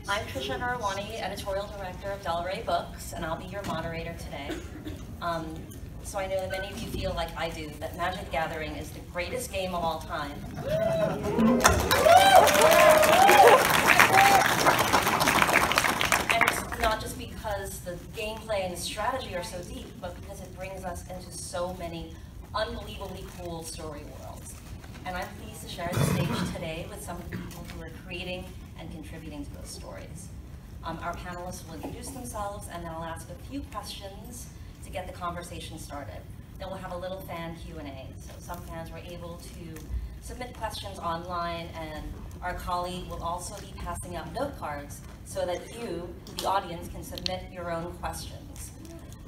I'm Trisha Narwani, editorial director of Del Rey Books, and I'll be your moderator today. So I know that many of you feel like I do, that Magic the Gathering is the greatest game of all time. And it's not just because the gameplay and the strategy are so deep, but because it brings us into so many unbelievably cool story worlds. And I'm pleased to share the stage today with some of the people who are creating and contributing to those stories. Our panelists will introduce themselves, and then I'll ask a few questions to get the conversation started. Then we'll have a little fan Q&A. So some fans were able to submit questions online, and our colleague will also be passing out note cards so that you, the audience, can submit your own questions.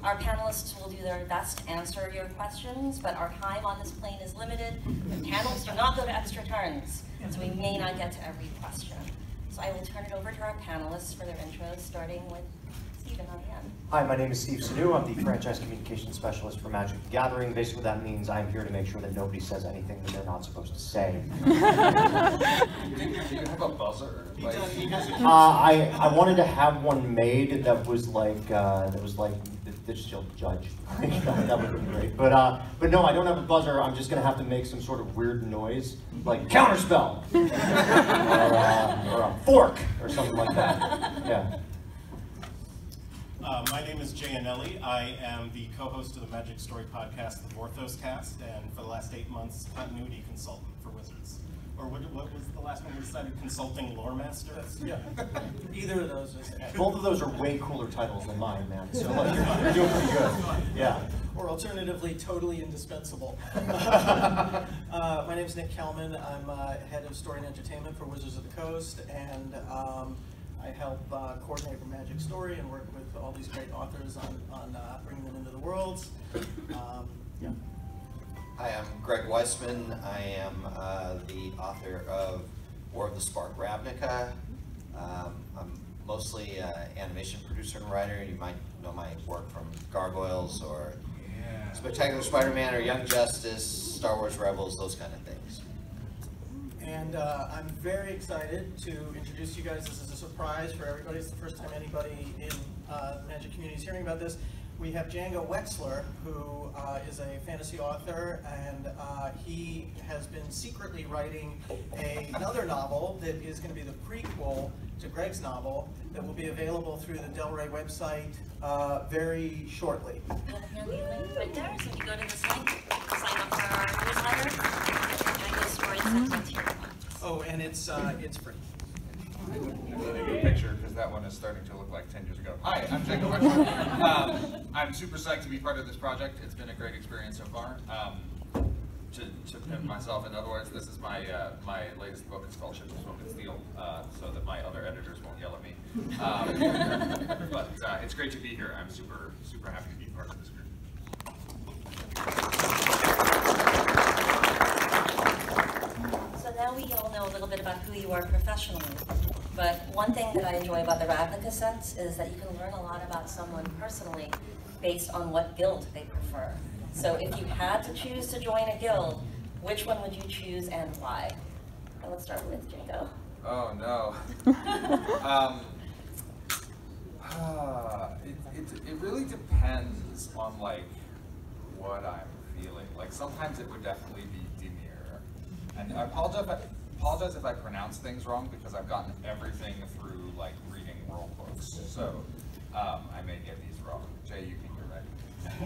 Our panelists will do their best to answer your questions, but our time on this plane is limited. The panels do not go to extra turns, so we may not get to every question. So I will turn it over to our panelists for their intros, starting with Stephen on the end. Hi, my name is Steve Sanu. I'm the Franchise Communications Specialist for Magic the Gathering. Basically, that means I'm here to make sure that nobody says anything that they're not supposed to say. Do you have a buzzer? I wanted to have one made that was like the digital judge. That would be great. But no, I don't have a buzzer. I'm just gonna have to make some sort of weird noise, like counterspell, or a fork, or something like that. Yeah. My name is Jay Anelli. I am the co-host of the Magic Story podcast, the Vorthos Cast, and for the last 8 months, continuity consultant for Wizards. Or what was the last one we decided? Consulting Lore Master? Yeah, either of those is Both of those are way cooler titles than mine, man. So like, you're doing pretty good. Yeah. Or alternatively, totally indispensable. My name is Nick Kelman. I'm head of story and entertainment for Wizards of the Coast, and I help coordinate for Magic Story and work with all these great authors on bringing them into the worlds. Yeah. Hi, I'm Greg Weissman. I am the author of War of the Spark Ravnica. I'm mostly an animation producer and writer. You might know my work from Gargoyles or Spectacular Spider-Man or Young Justice, Star Wars Rebels, those kind of things. And I'm very excited to introduce you guys. This is a surprise for everybody. It's the first time anybody in the Magic community is hearing about this. We have Django Wexler, who is a fantasy author, and he has been secretly writing another novel that is going to be the prequel to Greg's novel that will be available through the Del Rey website very shortly. I'm going to hand you a link right there, so if you go to this link, sign up for our newsletter, and go story sent to your inbox. Oh, and it's free. I need a picture because that one is starting to look like 10 years ago. Hi, I'm Jacob Wexler. I'm super psyched to be part of this project. It's been a great experience so far. To pimp myself, in other words, this is my my latest book. It's called Ship to Swim and Steal, so that my other editors won't yell at me. But it's great to be here. I'm super happy to be part of this group. So now we all know a little bit about who you are professionally. But one thing that I enjoy about the Ravnica sets is that you can learn a lot about someone personally based on what guild they prefer. So if you had to choose to join a guild, which one would you choose and why? And let's start with Django. Oh no. It really depends on like what I'm feeling. Like sometimes it would definitely be Dimir. And I apologize if I pronounce things wrong because I've gotten everything through like reading rule books. So I may get these wrong. Jay, you think you're ready?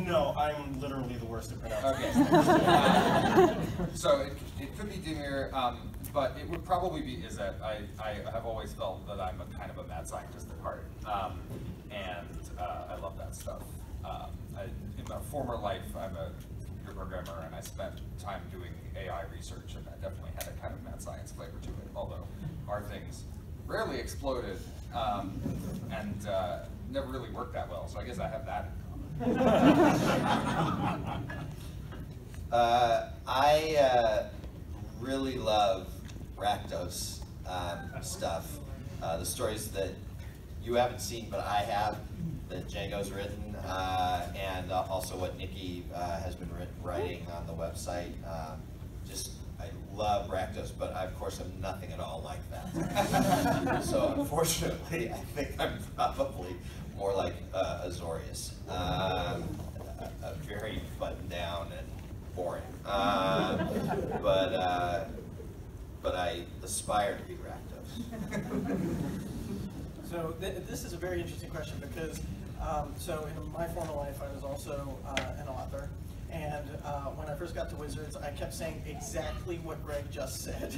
No, I'm literally the worst at pronouncing. Okay. So it could be Dimir, but it would probably be Izzet. I have always felt that I'm a kind of a mad scientist at heart, and I love that stuff. In my former life, I'm a computer programmer, and I spent time doing AI research, and that definitely had a kind of mad science flavor to it, although our things rarely exploded, and never really worked that well, so I guess I have that in common. I really love Rakdos stuff. The stories that you haven't seen, but I have, that Django's written, and also what Nikki has been writing on the website. I love Rakdos, but I, of course, am nothing at all like that. So unfortunately, I think I'm probably more like Azorius. Very buttoned down and boring. But I aspire to be Rakdos. So this is a very interesting question because, so in my former life, I was also an author. And when I first got to Wizards, I kept saying exactly what Greg just said.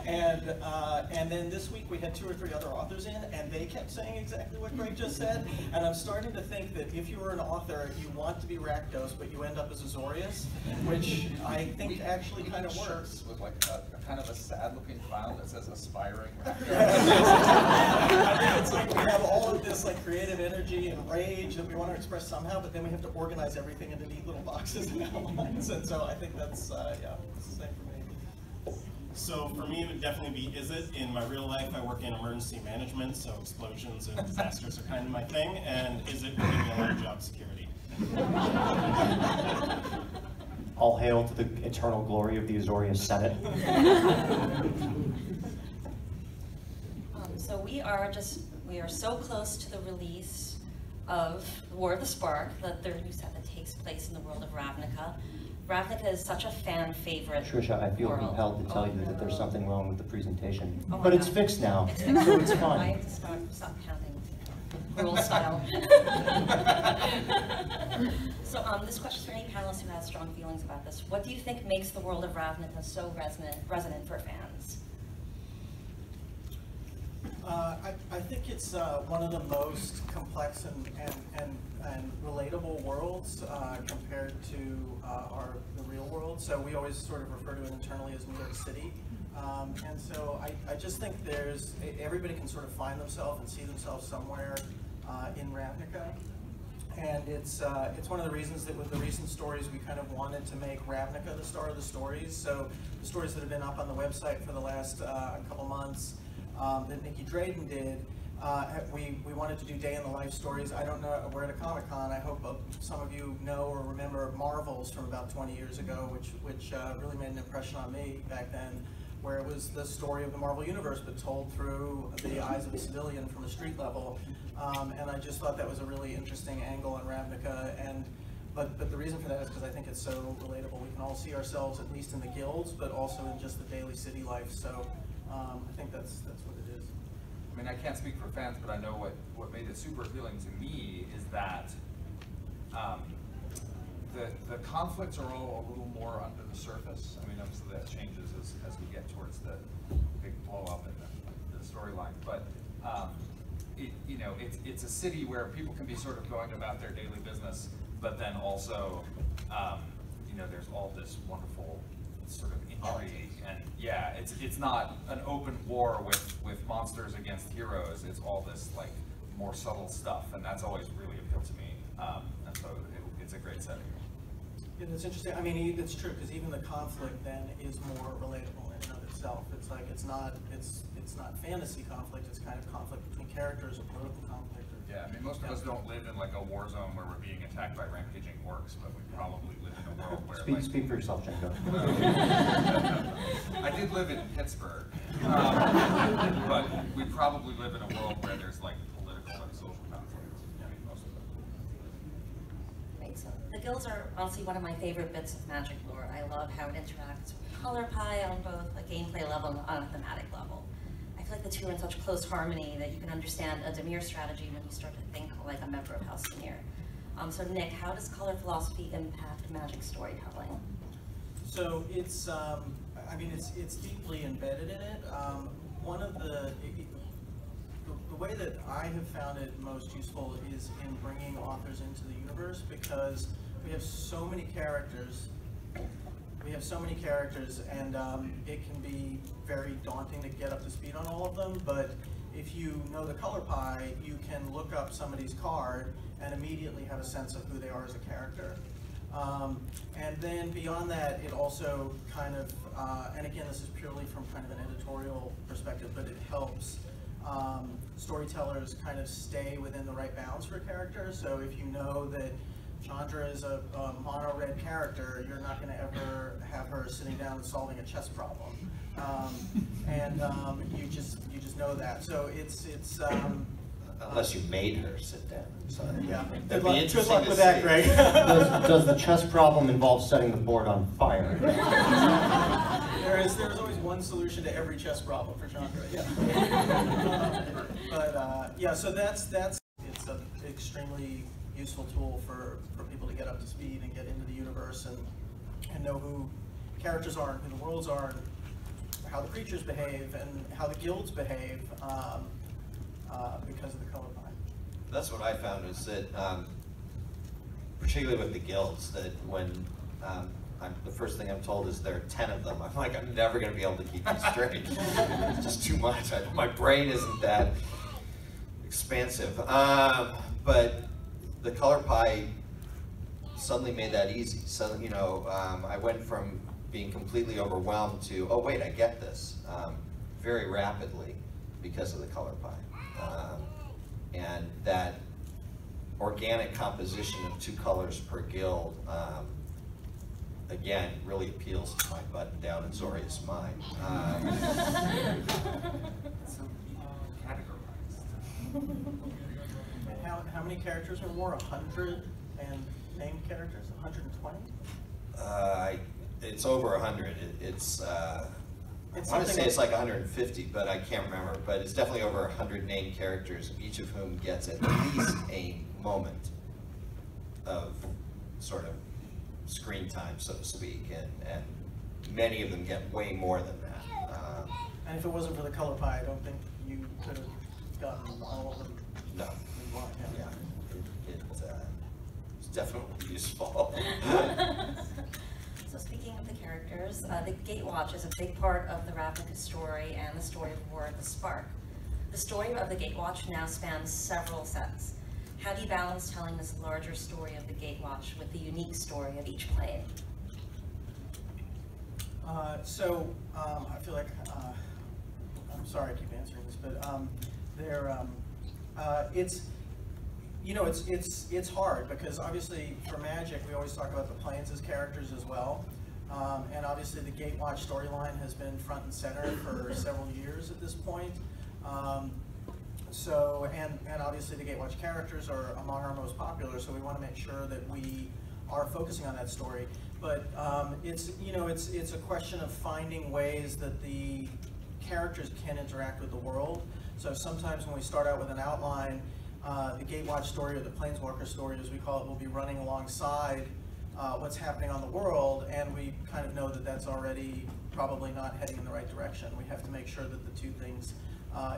And then this week we had 2 or 3 other authors in, and they kept saying exactly what Greg just said. And I'm starting to think that if you were an author, you want to be Rakdos, but you end up as Azorius, which I think actually kind of works. With like a kind of a sad-looking clown that says aspiring. I think it's like we have all of this like creative energy and rage that we want to express somehow, but then we have to organize everything into neat little boxes and outlines. And so I think that's yeah, it's the same for me. So for me, it would definitely be, is it? In my real life, I work in emergency management, so explosions and disasters are kind of my thing. And is it would give me a lot of job security? All hail to the eternal glory of the Azorius Senate. So we are so close to the release of War of the Spark, the third new set that takes place in the world of Ravnica. Ravnica is such a fan favorite. Trisha, I feel world. compelled to tell you that there's something wrong with the presentation. Oh my But it's God. fixed now, It's fixed. so it's I fine. have to stop counting rule style. So this question is for any panelists who has strong feelings about this. What do you think makes the world of Ravnica so resonant for fans? I think it's one of the most complex and relatable worlds compared to the real world. So we always sort of refer to it internally as New York City. And so I just think everybody can sort of find themselves and see themselves somewhere in Ravnica. And it's one of the reasons that with the recent stories we kind of wanted to make Ravnica the star of the stories. So the stories that have been up on the website for the last couple months that Nikki Drayden did, we wanted to do day in the life stories. I don't know, we're at a Comic-Con. I hope some of you know or remember Marvels from about 20 years ago, which really made an impression on me back then, where it was the story of the Marvel Universe, but told through the eyes of a civilian from a street level. And I just thought that was a really interesting angle on Ravnica. But the reason for that is because I think it's so relatable. We can all see ourselves, at least in the guilds, but also in just the daily city life. So I think that's what it is. I mean, I can't speak for fans, but I know what made it super appealing to me is that the conflicts are all a little more under the surface. I mean, obviously that changes as we get towards the big blow up in the storyline. But it's a city where people can be sort of going about their daily business, but then also there's all this wonderful sort of intrigue, and yeah, it's not an open war with monsters against heroes. It's all this like more subtle stuff, and that's always really appealed to me. And so it's a great setting. Yeah, that's interesting. I mean, it's true because even the conflict then is more relatable in and of itself. It's like it's not fantasy conflict. It's kind of conflict between characters or political conflict. Yeah, I mean, most of us don't live in like a war zone where we're being attacked by rampaging orcs, but we probably live in a world where Speak for yourself, Django. I did live in Pittsburgh, but we probably live in a world where there's like political and social conflicts. I mean, most of them. Right, so the guilds are honestly one of my favorite bits of Magic lore. I love how it interacts with Color Pie on both a gameplay level and on a thematic level. I feel like the two are in such close harmony that you can understand a Dimir strategy when you start to think like a member of House Dimir. So Nick, how does color philosophy impact Magic storytelling? So it's, I mean, it's deeply embedded in it. One of the way that I have found it most useful is in bringing authors into the universe, because we have so many characters. And it can be very daunting to get up to speed on all of them, but if you know the color pie, you can look up somebody's card and immediately have a sense of who they are as a character. And then beyond that, it also kind of, and again, this is purely from kind of an editorial perspective, but it helps storytellers kind of stay within the right bounds for a character. So if you know that Chandra is a mono red character, you're not going to ever have her sitting down and solving a chess problem, and you just know that. So it's unless you made her sit down. So yeah. that'd Good be interesting luck to with that, see. Greg. Does the chess problem involve setting the board on fire? There's always one solution to every chess problem for Chandra. Yeah. Yeah. So it's an extremely useful tool for people to get up to speed and get into the universe and know who characters are and who the worlds are and how the creatures behave and how the guilds behave because of the color pie. That's what I found is that, particularly with the guilds, that when the first thing I'm told is there are 10 of them, I'm like, I'm never going to be able to keep them straight. It's just too much. My brain isn't that expansive. But the color pie suddenly made that easy. So, you know, I went from being completely overwhelmed to, oh wait, I get this, very rapidly because of the color pie. And that organic composition of 2 colors per guild, again, really appeals to my button down and Zoria's mind. So categorized. And how many characters are more? 100 and named characters? 120? It's over 100. I want to say it's like 150, but I can't remember. But it's definitely over 100 named characters, each of whom gets at least a moment of sort of screen time, so to speak, and many of them get way more than that. And if it wasn't for the color pie, I don't think you could have gotten all of them. No. in one, Yeah, it's definitely useful. So speaking of the characters, the Gatewatch is a big part of the Ravnica story and the story of War of the Spark. The story of the Gatewatch now spans several sets. How do you balance telling this larger story of the Gatewatch with the unique story of each plane? I feel like, I'm sorry I keep answering this, but it's hard because obviously for Magic we always talk about the planes as characters as well, and obviously the Gatewatch storyline has been front and center for several years at this point. And obviously the Gatewatch characters are among our most popular, so we want to make sure that we are focusing on that story. But it's a question of finding ways that the characters can interact with the world. So sometimes when we start out with an outline, the Gatewatch story, or the Planeswalker story as we call it, will be running alongside what's happening on the world, and we kind of know that that's already probably not heading in the right direction. We have to make sure that the two things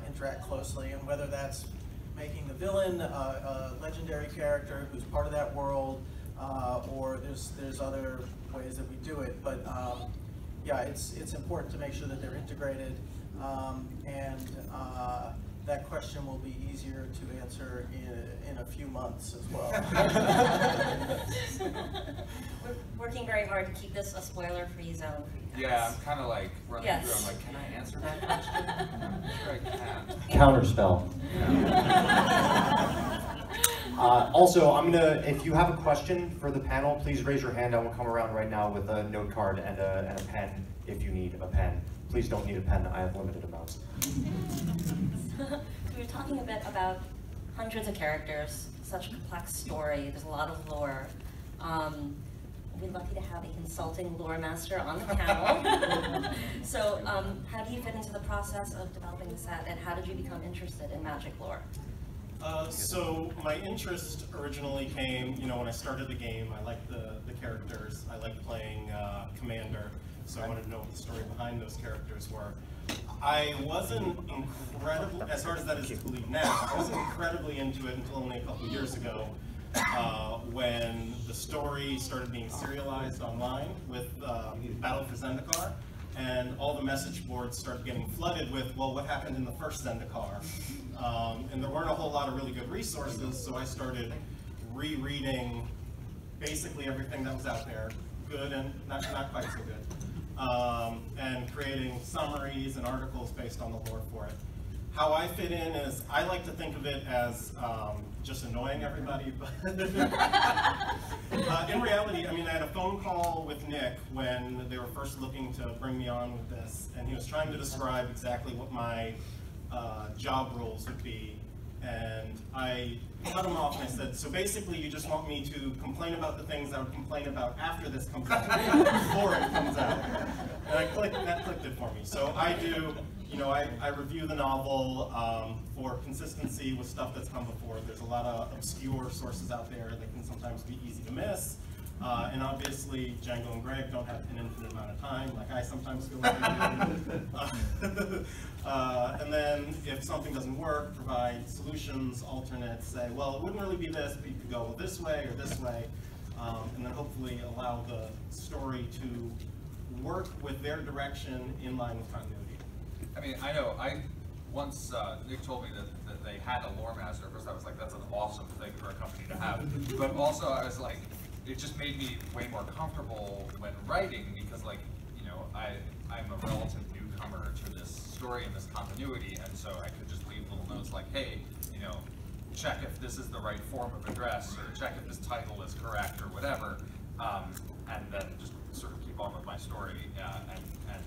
interact closely, and whether that's making the villain a legendary character who's part of that world, or there's other ways that we do it. But yeah, it's important to make sure that they're integrated, and that question will be easier to answer in a few months as well. We're working very hard to keep this a spoiler-free zone for you guys. Yeah, I'm kind of like running Yes. through. I'm like, can I answer that question? I'm sure I can. Counterspell. Also, if you have a question for the panel, please raise your hand. I will come around right now with a note card and a pen if you need a pen. Please don't need a pen, I have limited amounts. So we were talking a bit about hundreds of characters, such a complex story, there's a lot of lore. We're lucky to have a consulting lore master on the panel. So how do you fit into the process of developing the set, and how did you become interested in Magic lore? So my interest originally came, when I started the game. I liked the characters. I liked playing Commander, so I wanted to know what the story behind those characters were. I wasn't incredibly, as hard as that is to believe now, I wasn't incredibly into it until only a couple years ago, when the story started being serialized online with Battle for Zendikar, and all the message boards started getting flooded with, well, what happened in the first Zendikar? And there weren't a whole lot of really good resources, so I started rereading basically everything that was out there, good and not quite so good, and creating summaries and articles based on the lore for it. how I fit in is I like to think of it as just annoying everybody, but in reality, I mean, I had a phone call with Nick when they were first looking to bring me on with this, and he was trying to describe exactly what my job roles would be, and I cut him off and I said, so basically you just want me to complain about the things I would complain about after this comes out, before it comes out. And that clicked it for me. So I do, you know, I review the novel for consistency with stuff that's come before. There's a lot of obscure sources out there that can sometimes be easy to miss. And obviously, Django and Greg don't have an infinite amount of time, like I sometimes feel like I do. And then, if something doesn't work, provide solutions, alternates, say, well, it wouldn't really be this, but you could go this way or this way, and then hopefully allow the story to work with their direction in line with continuity. I mean, I know, once Nick told me that they had a lore master. First I was like, that's an awesome thing for a company to have. But also I was like, it just made me way more comfortable when writing because, like, you know, I'm a relative newcomer to this story and this continuity, and so I could just leave little notes like, hey, you know, check if this is the right form of address, or check if this title is correct, or whatever, and then just sort of keep on with my story and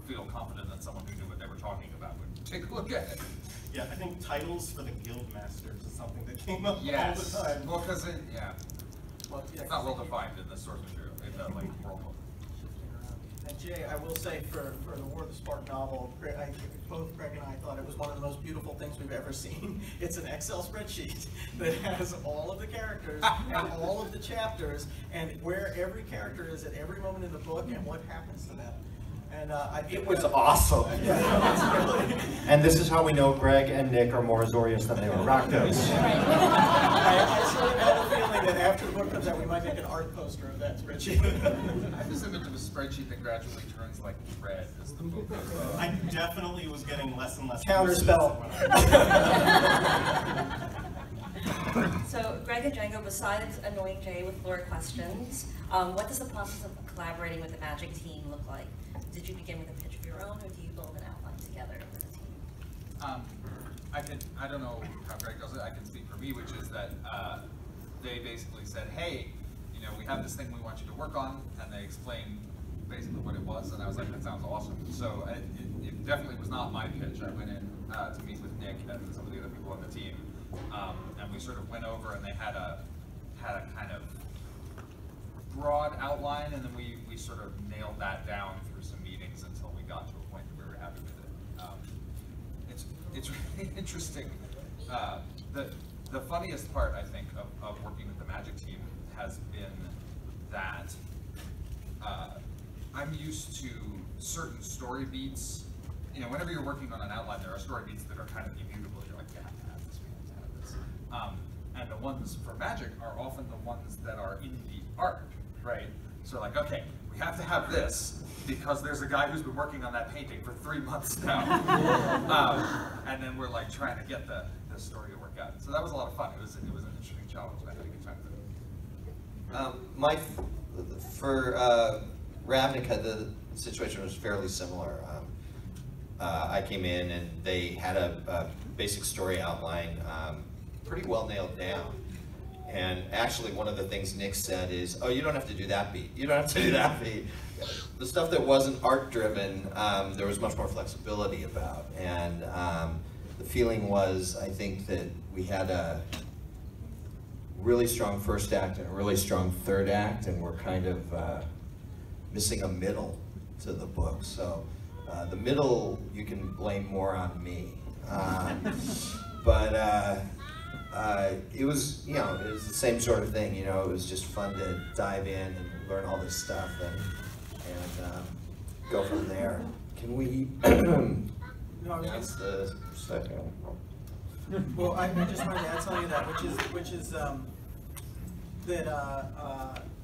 feel confident that someone who knew what they were talking about would take a look at it. Yeah, I think titles for the guild masters is something that came up all the time. Well, because Well, yeah, it's not well defined in the source material, in the like world book. And Jay, I will say for the War of the Spark novel, both Greg and I thought it was one of the most beautiful things we've ever seen. It's an Excel spreadsheet that has all of the characters and all of the chapters and where every character is at every moment in the book and what happens to them. And it was awesome. And this is how we know Greg and Nick are more Azorius than they are Rakdos. I sort of have a feeling that after the book comes out, we might make an art poster of that spreadsheet. I have this image of a spreadsheet that gradually turns like red as the book goes on. I definitely was getting less and less. Counterspell. So, Greg and Django, besides annoying Jay with lore questions, what does the process of collaborating with the Magic team look like? Did you begin with a pitch of your own, or do you build an outline together with a team? I don't know how Greg does it. I can speak for me, which is that they basically said, hey, you know, we have this thing we want you to work on, and they explained basically what it was, and I was like, that sounds awesome. So it definitely was not my pitch. I went in to meet with Nick and some of the other people on the team, and we sort of went over, and they had a kind of broad outline, and then we sort of nailed that down through some meetings until we got to a point that we were happy with it. It's really interesting. The funniest part, I think, of working with the Magic team has been that I'm used to certain story beats. You know, whenever you're working on an outline, there are story beats that are kind of immutable. You're like, we have to have this, we have to have this. And the ones for Magic are often the ones that are in the arc, right? So like, okay, we have to have this because there's a guy who's been working on that painting for 3 months now. And then we're like trying to get the story to work out. So that was a lot of fun. It was an interesting challenge. I had a good time with it. For Ravnica, the situation was fairly similar. I came in and they had a basic story outline pretty well nailed down. And actually one of the things Nick said is, oh, you don't have to do that beat. You don't have to do that beat. The stuff that wasn't art driven, there was much more flexibility about. And the feeling was, I think, that we had a really strong first act and a really strong third act, and we're kind of missing a middle to the book. So the middle you can blame more on me. But it was, you know, it was the same sort of thing. You know, it was just fun to dive in and learn all this stuff and go from there. Can we? That's the second. Well, I just wanted to add something to that, which is that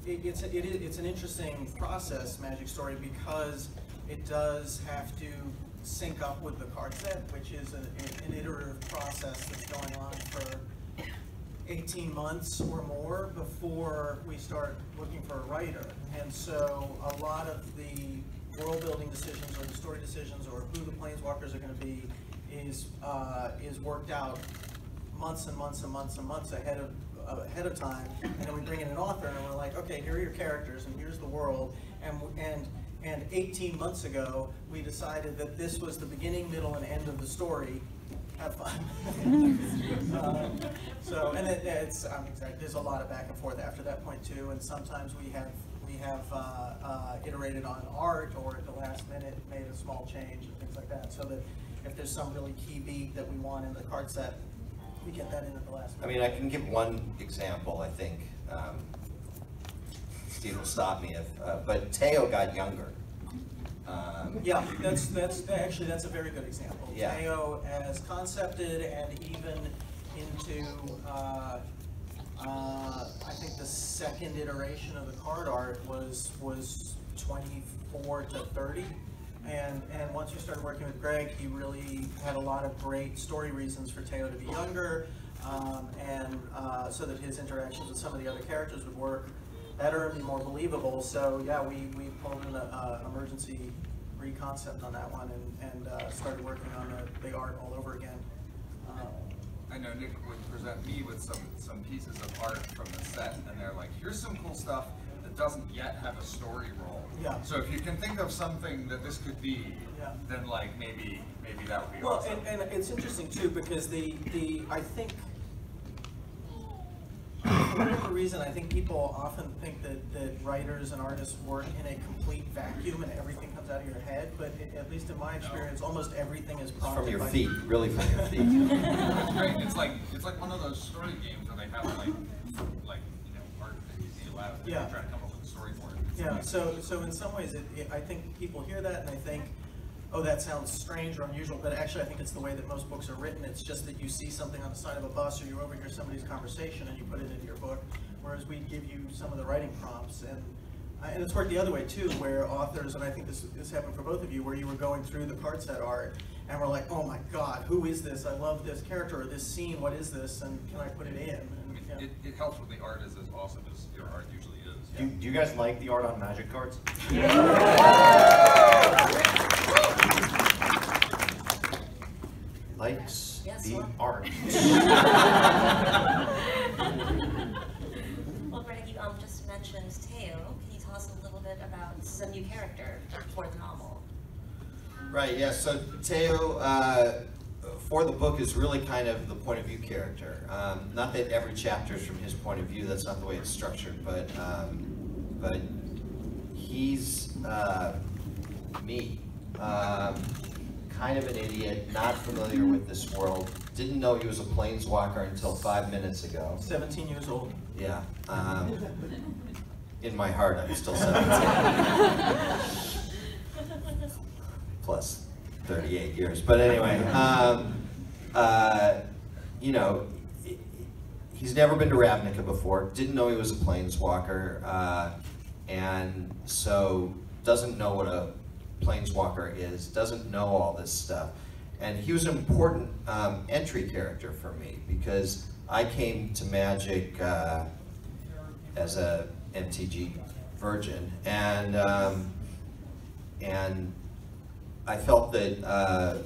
it's an interesting process, Magic Story, because it does have to sync up with the card set, which is an iterative process that's going on for 18 months or more before we start looking for a writer. And so a lot of the world building decisions or the story decisions or who the planeswalkers are going to be is worked out months and months and months and months ahead of time, and then we bring in an author and we're like, okay, here are your characters and here's the world, and 18 months ago we decided that this was the beginning, middle, and end of the story. Have fun. So, and it's there's a lot of back and forth after that point too, and sometimes we have iterated on art, or at the last minute made a small change and things like that, so that if there's some really key beat that we want in the card set, we get that in at the last minute. I mean, I can give one example, I think. Steve will stop me if, but Teo got younger. Yeah, that's a very good example. Yeah. Teo as concepted, and even into I think the second iteration of the card art was 24 to 30. And once we started working with Greg, he really had a lot of great story reasons for Teo to be younger, so that his interactions with some of the other characters would work better and be more believable. So yeah, we pulled in an emergency reconcept on that one, and started working on the art all over again. I know Nick would present me with some pieces of art from the set, and they're like, here's some cool stuff that doesn't yet have a story role. Yeah. So if you can think of something that this could be, Yeah. then like maybe that would be Well, awesome. and it's interesting too, because I think for whatever reason, I think people often think that writers and artists work in a complete vacuum and everything comes out of your head, but at least in my experience, almost everything is prompted From your by feet, really from your feet. It's great. It's like one of those story games where they have like art that you see aloud. And Yeah. you try to come up with a story for it. It's Yeah, nice. so in some ways, I think people hear that and they think, oh, that sounds strange or unusual, but actually I think it's the way that most books are written. It's just that you see something on the side of a bus, or you overhear somebody's conversation and you put it into your book, whereas we give you some of the writing prompts. And it's worked the other way too, where authors, and I think this happened for both of you, where you were going through the card set art and we're like, oh my God, who is this? I love this character or this scene, what is this? And can I put it in? And, yeah. It helps when the art is as awesome as your art usually is. Do you guys like the art on Magic cards? Likes Yes, the well. art. Well, Greg, you just mentioned Teo. Can you tell us a little bit about, this is a new character for the novel? Right, yeah, so Teo, for the book, is really kind of the point of view character. Not that every chapter is from his point of view, that's not the way it's structured, but he's me. Kind of an idiot, not familiar with this world, didn't know he was a planeswalker until 5 minutes ago. 17 years old. Yeah. In my heart, I'm still 17. Plus 38 years. But anyway, he's never been to Ravnica before, didn't know he was a planeswalker, and so doesn't know what a planeswalker is, doesn't know all this stuff. And he was an important entry character for me, because I came to Magic as a MTG virgin, and I felt that,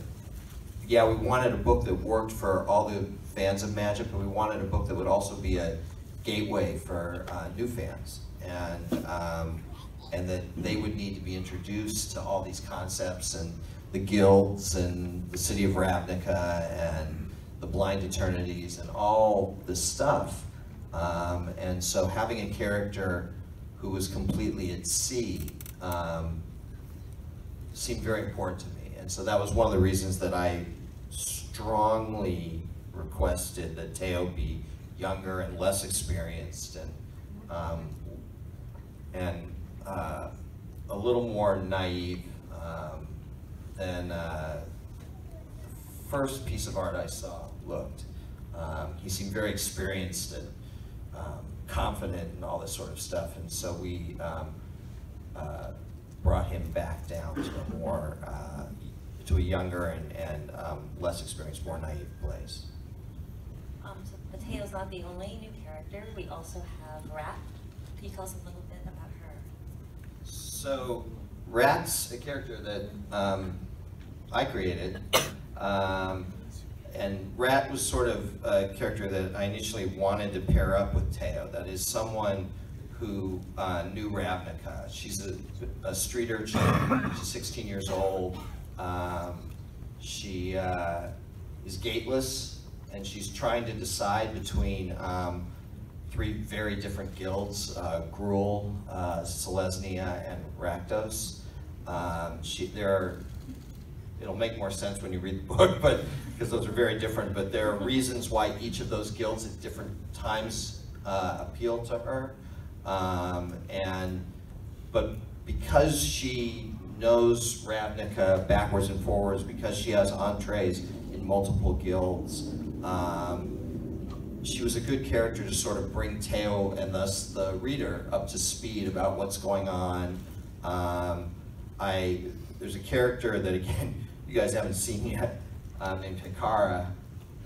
yeah, we wanted a book that worked for all the fans of Magic, but we wanted a book that would also be a gateway for new fans, and that they would need to be introduced to all these concepts and the guilds and the city of Ravnica and the blind eternities and all this stuff. And so having a character who was completely at sea seemed very important to me. And so that was one of the reasons that I strongly requested that Teo be younger and less experienced, and a little more naive than the first piece of art I saw looked. He seemed very experienced and confident and all this sort of stuff, and so we brought him back down to a more, to a younger and less experienced, more naive place. So Teo's not the only new character. We also have Rat. Can you tell us a little bit about her? So, Rat's a character that I created. And Rat was sort of a character that I initially wanted to pair up with Teo. That is someone who knew Ravnica. She's a street urchin. She's 16 years old. She is gateless, and she's trying to decide between 3 very different guilds, Gruul, Selesnya, and Rakdos. It'll make more sense when you read the book, but because those are very different, but there are reasons why each of those guilds at different times appeal to her. But because she knows Ravnica backwards and forwards, because she has entrees in multiple guilds, she was a good character to sort of bring Teo and thus the reader up to speed about what's going on. There's a character that, again, you guys haven't seen yet, named Hikara,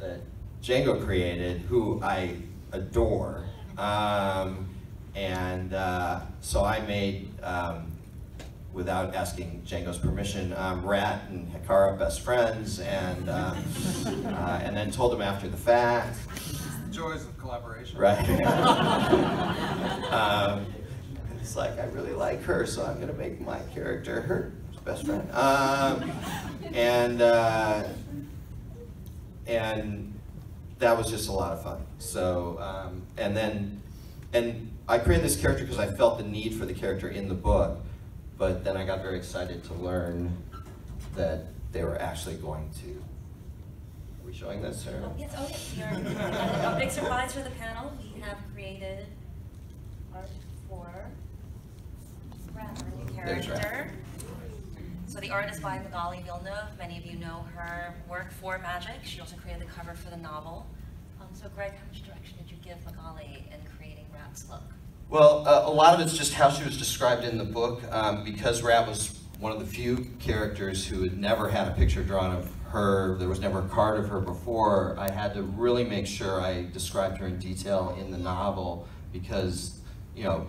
that Django created, who I adore. So I made, without asking Django's permission, Rat and Hikara best friends, and then told him after the fact. Joys of collaboration. Right. It's like, I really like her, so I'm gonna make my character her best friend. And that was just a lot of fun. So, and I created this character because I felt the need for the character in the book, but then I got very excited to learn that they were actually going to. Are we showing this? Or? Oh, yes, a big surprise for the panel. We have created art for Rat, our new character. So the art is by Magali Villeneuve. Many of you know her work for Magic. She also created the cover for the novel. So Greg, how much direction did you give Magali in creating Rat's look? Well, a lot of it's just how she was described in the book. Because Rat was one of the few characters who had never had a picture drawn of her, there was never a card of her before, I had to really make sure I described her in detail in the novel because, you know,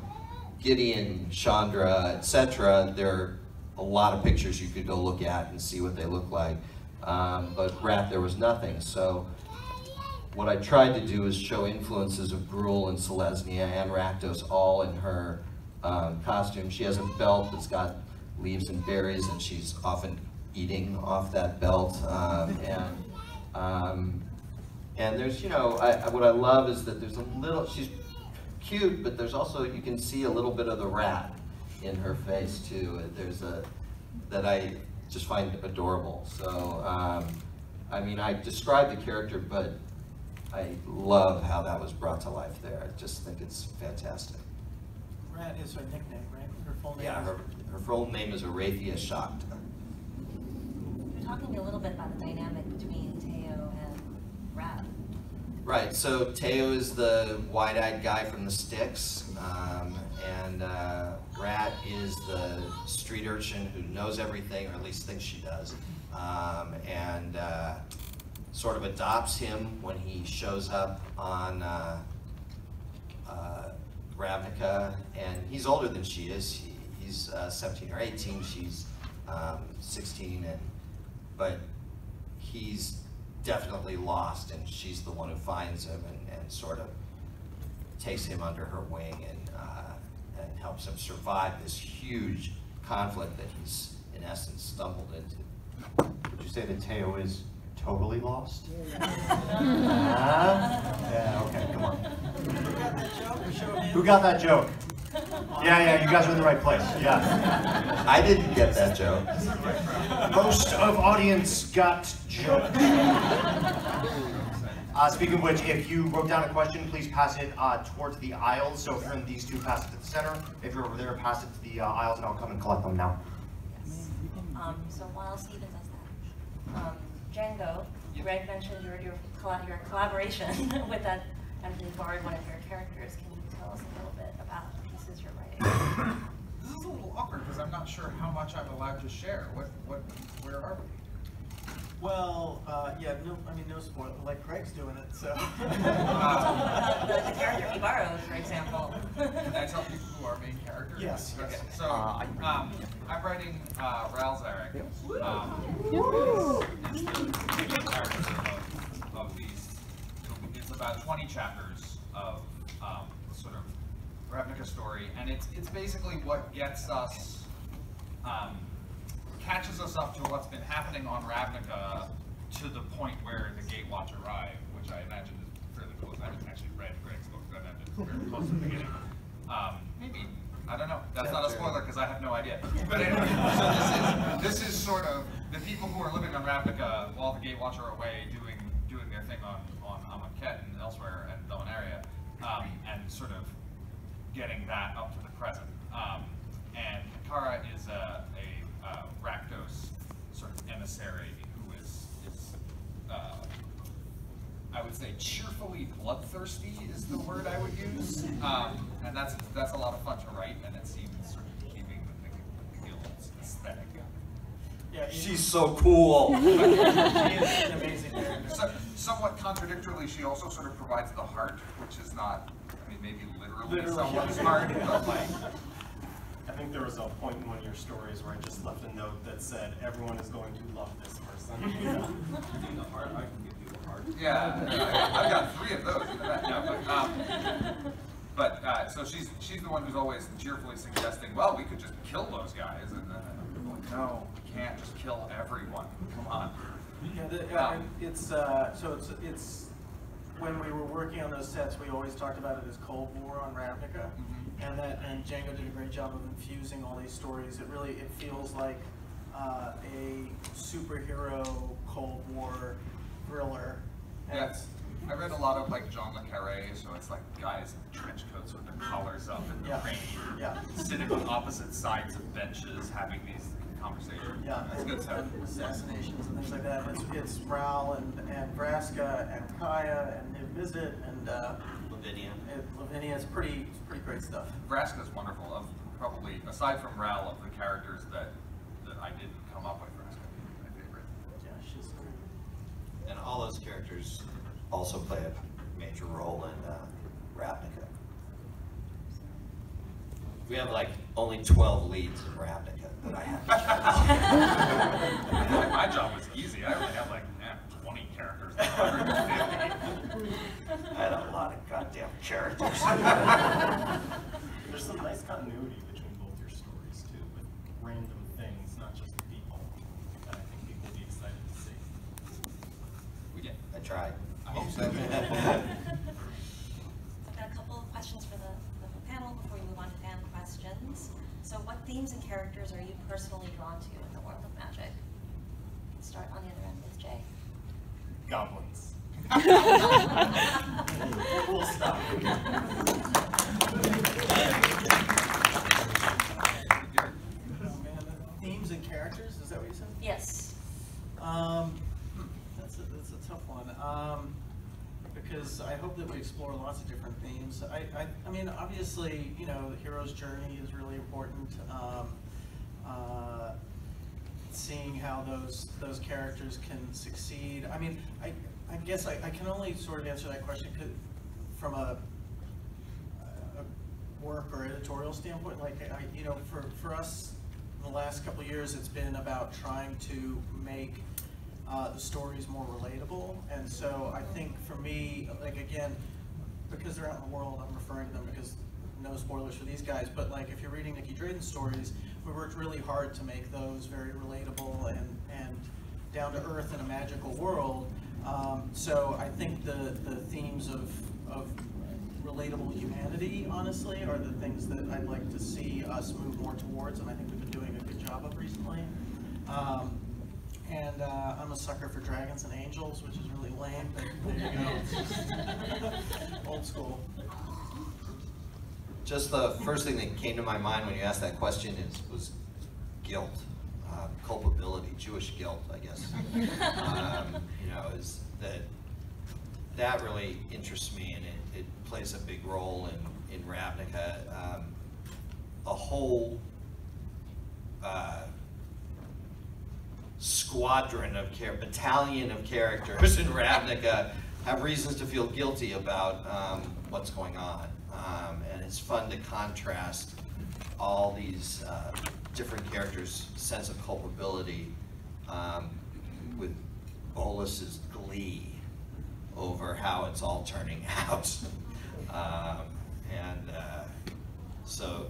Gideon, Chandra, etc., there are a lot of pictures you could go look at and see what they look like. But Rat, there was nothing. So what I tried to do is show influences of Gruul and Selesnya and Rakdos all in her costume. She has a belt that's got leaves and berries, and she's often eating off that belt. And there's, you know, what I love is that there's a little, she's cute, but there's also, you can see a little bit of the rat in her face too. There's that I just find adorable. So, I mean, I described the character, but I love how that was brought to life there. I just think it's fantastic. Rat is her nickname, right? Her full name. Yeah, her full name is Arathia Shakta. You're talking a little bit about the dynamic between Teo and Rat. Right, so Teo is the wide-eyed guy from the sticks, and Rat is the street urchin who knows everything, or at least thinks she does, and sort of adopts him when he shows up on Ravnica, and he's older than she is. He's 17 or 18, she's 16, but he's definitely lost, and she's the one who finds him and sort of takes him under her wing and helps him survive this huge conflict that he's, in essence, stumbled into. Would you say that Teo is totally lost? Yeah, okay, come on. Who got that joke? Yeah, you guys are in the right place, yeah. I didn't get that joke. Most of audience got joke. Speaking of which, if you wrote down a question, please pass it towards the aisles. So if you're in these two, pass it to the center. If you're over there, pass it to the aisles, and I'll come and collect them now. Yes. So while Stephen does that, Django, Greg mentioned your collaboration with that Anthony Bard, one of your characters. Can you tell us a little bit about the pieces you're writing? This is a little awkward because I'm not sure how much I'm allowed to share. Where are we? Well, yeah, no, I mean, no spoiler, like Craig's doing it, so. The character we borrowed, for example. Can I tell people who are main characters? Yes. Okay. So, I'm writing Ral Zarek, who is the main character of these. It's about 20 chapters of sort of Ravnica story, and it's basically what gets us, catches us up to what's been happening on Ravnica to the point where the Gatewatch arrive, which I imagine is fairly close. I haven't actually read Greg's book, but I imagine it's very close to the beginning. Maybe, I don't know. That's not a spoiler because I have no idea. But anyway, so this is sort of the people who are living on Ravnica while the Gatewatch are away doing their thing on Amonkhet and elsewhere and Dominaria, and sort of getting that up to the present. And Kara is a Rakdos sort of emissary who is I would say cheerfully bloodthirsty is the word I would use, and that's a lot of fun to write, and it seems sort of keeping the guild's aesthetic. Yeah, She's so cool. she is an amazing character. Somewhat contradictorily, she also sort of provides the heart, which is not, I mean, maybe literally someone's heart, but like. I think there was a point in one of your stories where I just left a note that said, everyone is going to love this person. Yeah. The heart, I can give you the heart. Yeah, I've got 3 of those. So she's the one who's always cheerfully suggesting, well, we could just kill those guys, and then I'm like, no, we can't just kill everyone. Come on. Yeah, it's when we were working on those sets, we always talked about it as Cold War on Ravnica. And Django did a great job of infusing all these stories. It feels like a superhero Cold War thriller. And Yeah, I read a lot of like John le Carré, so it's like guys in trench coats with their collars up in the rain, sitting on opposite sides of benches having these conversations. Yeah, it's good stuff. And assassinations and things like that. It's Ral and Vraska and Kaya and Niv Mizzet and Lavinia. It's pretty great stuff. Vraska's wonderful. Of probably, aside from Ral, of the characters that I didn't come up with, Vraska is my favorite. Yeah, she's great. And all those characters also play a major role in Ravnica. We have like only 12 leads in Ravnica that I have. My job was easy. I only have like 20 characters. 150. I had a lot of goddamn characters. There's some nice continuity between both your stories too, with random things, not just people, that I think people will be excited to see. We did. I tried. I hope so. I've got a couple of questions for the panel before we move on to fan questions. So what themes and characters are you personally drawn to in the world of Magic? Let's start on the other end with Jay. Goblins. Cool stuff. Themes and characters, is that what you said? Yes. That's a tough one. Because I hope that we explore lots of different themes. I mean, obviously, you know, the hero's journey is really important. Seeing how those characters can succeed. I mean, I guess I can only sort of answer that question from a work or editorial standpoint. Like, you know, for us in the last couple of years, it's been about trying to make the stories more relatable. And so I think for me, like, again, because they're out in the world, I'm referring to them because no spoilers for these guys, but like if you're reading Nikki Drayden's stories, we worked really hard to make those very relatable and down to earth in a magical world. So I think the themes of relatable humanity, honestly, are the things that I'd like to see us move more towards, and I think we've been doing a good job of recently. I'm a sucker for dragons and angels, which is really lame, but there you go. It's just old school. Just the first thing that came to my mind when you asked that question was guilt, culpability, Jewish guilt, I guess. You know, is that really interests me, and it plays a big role in Ravnica. A whole squadron of battalion of characters in Ravnica have reasons to feel guilty about what's going on. And it's fun to contrast all these different characters' sense of culpability with Bolus's glee over how it's all turning out. So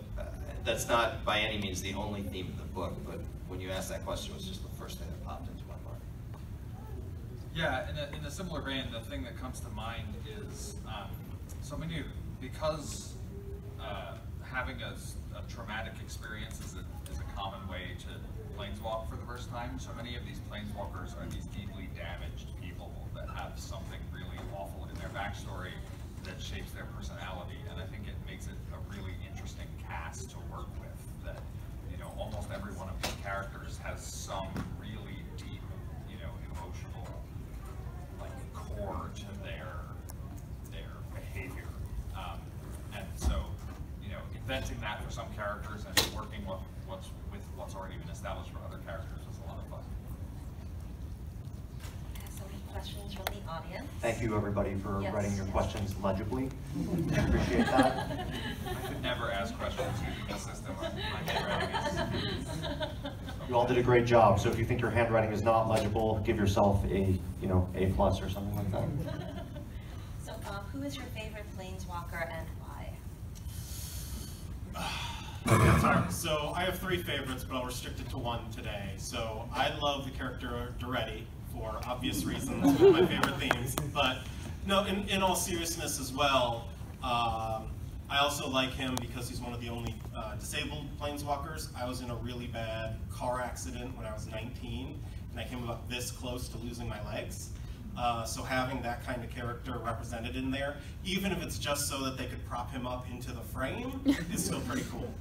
that's not by any means the only theme of the book, but when you asked that question, it was just the first thing that popped into my mind. Yeah, in a similar vein, the thing that comes to mind is so many, because having a traumatic experience is a common way to planeswalk for the first time. So many of these planeswalkers are these deeply damaged people that have something really awful in their backstory that shapes their personality, and I think it makes it a really interesting cast to work with. That, you know, almost every one of these characters has some really deep, you know, emotional, like, core to their behavior, and so, you know, inventing that for some characters and working with what's already been established for other characters was a lot of fun. Questions from the audience? Thank you, everybody, for Yes. writing your questions legibly. I appreciate that. I could never ask questions using the system. My handwriting is... You all did a great job. So if you think your handwriting is not legible, give yourself a, you know, A+ or something like that. So, who is your favorite planeswalker and why? Sorry. So I have 3 favorites, but I'll restrict it to 1 today. So I love the character Duretti for obvious reasons, one of my favorite themes. But no, in all seriousness as well, I also like him because he's one of the only disabled planeswalkers. I was in a really bad car accident when I was 19, and I came about this close to losing my legs. So having that kind of character represented in there, even if it's just so that they could prop him up into the frame, is still pretty cool.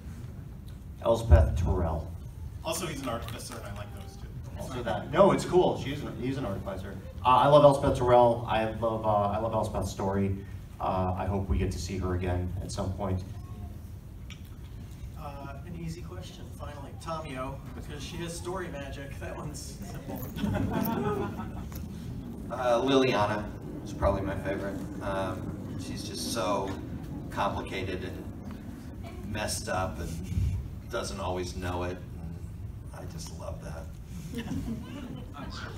Elspeth Terrell. Also, he's an artificer, and I like those two. Also that. No, it's cool. He's an artificer. I love Elspeth Terrell. I love Elspeth's story. I hope we get to see her again at some point. An easy question, finally. Tamio, because she has story magic. That one's simple. Liliana is probably my favorite. She's just so complicated and messed up and doesn't always know it. I just love that.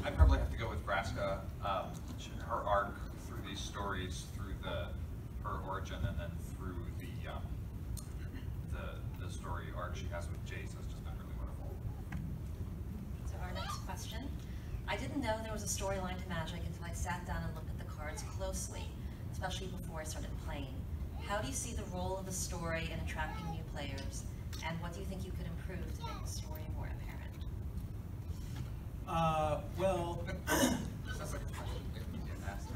I'd probably have to go with Vraska. Her arc through these stories, through her origin, and then through the story arc she has with Jace has just been really wonderful. So our next question. I didn't know there was a storyline to Magic until I sat down and looked at the cards closely, especially before I started playing. How do you see the role of the story in attracting new players, and what do you think you could improve to make the story more apparent? Well, That's like a question that you get asked.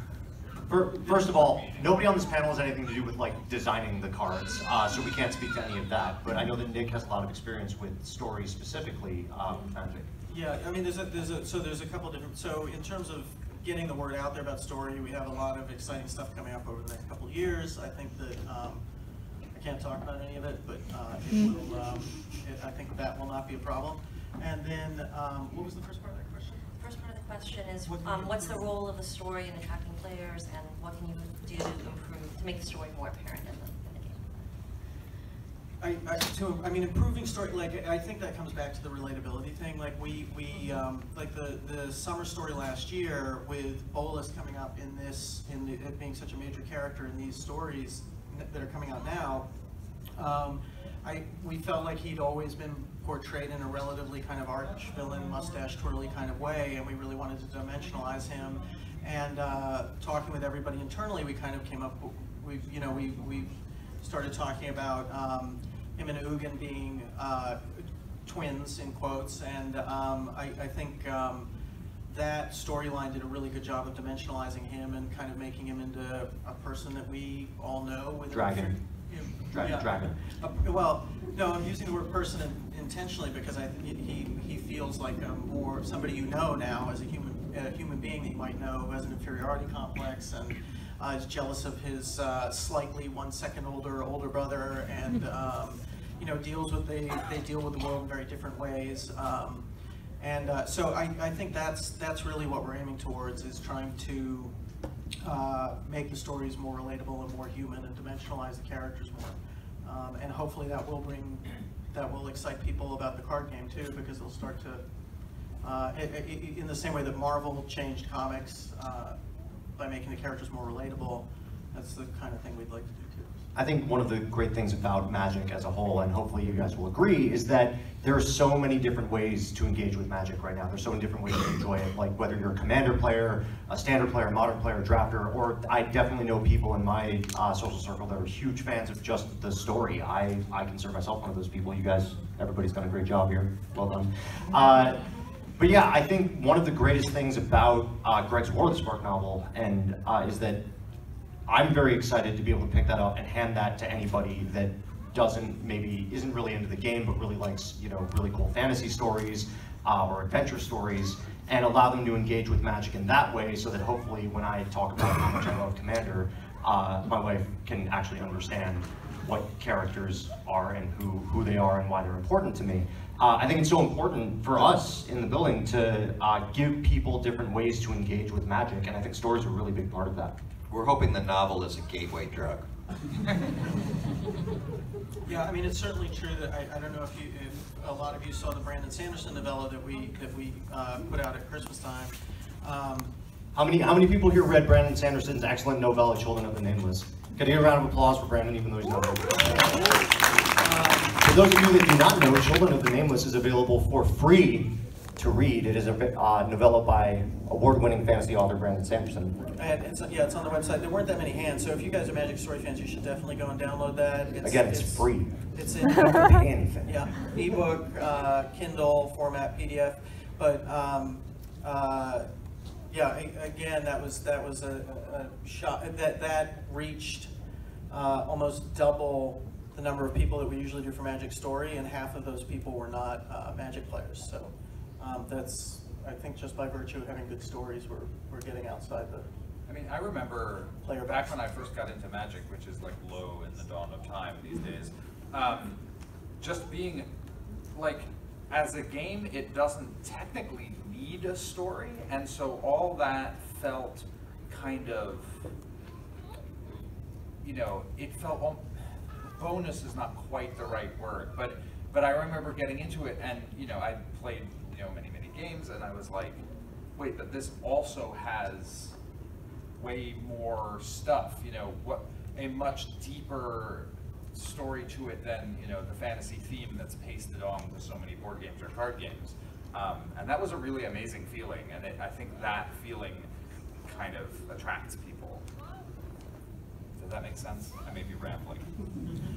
First of all, nobody on this panel has anything to do with like designing the cards, so we can't speak to any of that. But I know that Nick has a lot of experience with stories specifically with Magic. yeah, I mean, there's a couple different, so in terms of getting the word out there about story, we have a lot of exciting stuff coming up over the next couple of years. I think that, I can't talk about any of it, but I think that will not be a problem. And then, what was the first part of that question? First part of the question is, what's the role of the story in attracting players, and what can you do to improve, to make the story more apparent in the game? I mean, improving story, like, I think that comes back to the relatability thing. Like, like the summer story last year with Bolus coming up in this, it being such a major character in these stories that are coming out now, we felt like he'd always been portrayed in a relatively kind of arch villain, mustache twirly kind of way, and we really wanted to dimensionalize him. And talking with everybody internally, we kind of came up, we started talking about him and Ugin being twins, in quotes, and I think that storyline did a really good job of dimensionalizing him and kind of making him into a person that we all know. With Dragon. Dragon. Well, no, I'm using the word person intentionally because he feels like more somebody you know now as a human being that you might know who has an inferiority complex and is jealous of his slightly 1 second older brother, and deals with they deal with the world in very different ways. And so I think that's really what we're aiming towards, is trying to make the stories more relatable and more human and dimensionalize the characters more. And hopefully that will excite people about the card game too, because they'll start to, in the same way that Marvel changed comics by making the characters more relatable, that's the kind of thing we'd like to do too. I think one of the great things about Magic as a whole, and hopefully you guys will agree, is that there are so many different ways to engage with Magic right now. There's so many different ways to enjoy it, like whether you're a Commander player, a Standard player, Modern player, Drafter, or I definitely know people in my social circle that are huge fans of just the story. I consider myself one of those people. You guys, everybody's done a great job here. Well done. But yeah, I think one of the greatest things about Greg's War of the Spark novel is that I'm very excited to be able to pick that up and hand that to anybody that isn't really into the game, but really likes, really cool fantasy stories or adventure stories, and allow them to engage with Magic in that way, so that hopefully when I talk about how much I love Commander, my wife can actually understand what characters are and who they are and why they're important to me. I think it's so important for us in the building to give people different ways to engage with Magic, and I think stories are a really big part of that. We're hoping the novel is a gateway drug. Yeah, I mean, it's certainly true that I don't know if a lot of you saw the Brandon Sanderson novella that we put out at Christmas time. How many people here read Brandon Sanderson's excellent novella, Children of the Nameless? Can I get a round of applause for Brandon, even though he's not here? For those of you that do not know, Children of the Nameless is available for free to read. It is a novella by award-winning fantasy author Brandon Sanderson. And it's on the website. There weren't that many hands, so if you guys are Magic Story fans, you should definitely go and download that. It's free. It's You don't have to pay anything. Yeah, ebook, Kindle format, PDF. But yeah, again, that was a shot that reached almost double the number of people that we usually do for Magic Story, and half of those people were not Magic players. So that's, I think, just by virtue of having good stories, we're getting outside the. I mean, I remember back when I first got into Magic, which is like low in the dawn of time these days, just being like, as a game, it doesn't technically need a story, and so all that felt kind of, it felt, bonus is not quite the right word, but I remember getting into it, and I played many games, and I was like, wait, but this also has way more stuff, what a much deeper story to it than the fantasy theme that's pasted on to so many board games or card games, and that was a really amazing feeling, and I think that feeling kind of attracts people. Does that make sense? I may be rambling.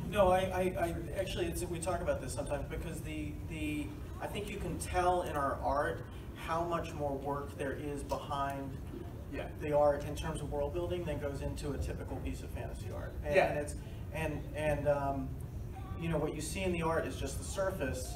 No, I actually, we talk about this sometimes, because I think you can tell in our art how much more work there is behind the art in terms of world building than goes into a typical piece of fantasy art. And what you see in the art is just the surface,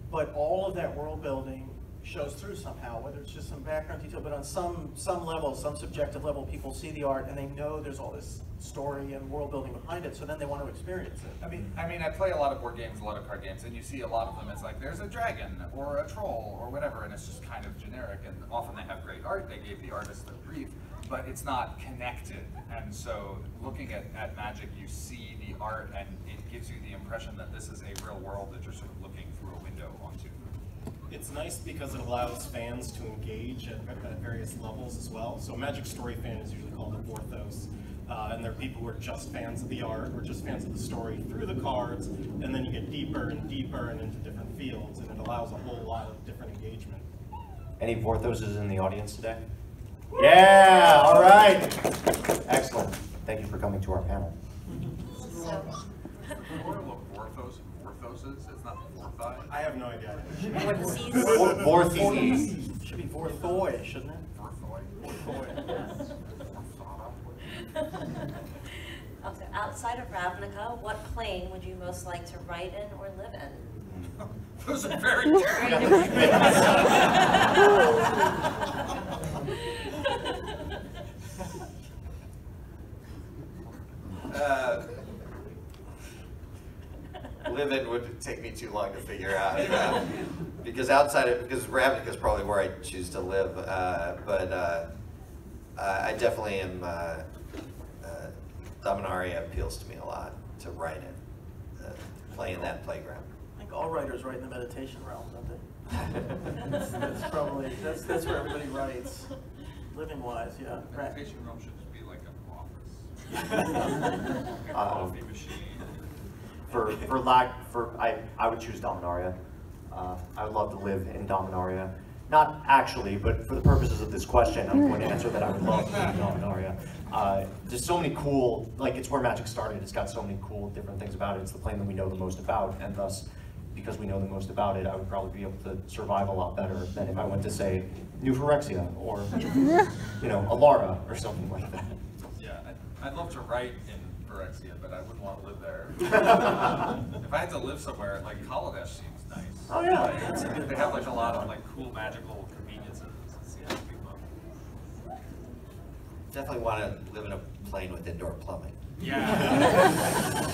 but all of that world building shows through somehow, whether it's just some background detail, but on some level, some subjective level, people see the art and they know there's all this story and world building behind it, so then they want to experience it. I mean, I play a lot of board games, a lot of card games, and you see a lot of them, it's like, there's a dragon, or a troll, or whatever, and it's just kind of generic, and often they have great art, they gave the artist a brief, but it's not connected, and so looking at Magic, you see the art, and it gives you the impression that this is a real world that you're sort of looking through a window onto. It's nice because it allows fans to engage at various levels as well. So a Magic Story fan is usually called a Vorthos, and they're people who are just fans of the art or just fans of the story through the cards, and then you get deeper and deeper and into different fields, and it allows a whole lot of different engagement. Any Vorthoses in the audience today? Yeah, all right. Excellent. Thank you for coming to our panel. So, It's not Vorthai. I have no idea. Vorthoses. Should be Vorthoi, shouldn't it? Okay, outside of Ravnica, what plane would you most like to write in or live in? Those are very different. Live in would take me too long to figure out, because because Ravnica is probably where I choose to live, but I definitely am. Dominaria appeals to me a lot to write in, play in that playground. I think all writers write in the meditation realm, don't they? that's probably that's where everybody writes, living wise. Yeah. Meditation room should just be like an office. Like a coffee machine. I would choose Dominaria. I would love to live in Dominaria. Not actually, but for the purposes of this question, I'm going to answer that I would love to live in Dominaria. There's so many cool, like it's where Magic started. It's got so many cool different things about it. It's the plane that we know the most about, and thus, because we know the most about it, I would probably be able to survive a lot better than if I went to, say, New Phyrexia or, Alara or something like that. Yeah, I'd love to write in Phyrexia, but I wouldn't want to live there. If I had to live somewhere, like Kaladesh seems nice. Oh yeah. Like, they have like a lot of like cool magical conveniences. It seems fun. Definitely want to live in a plane with indoor plumbing. Yeah.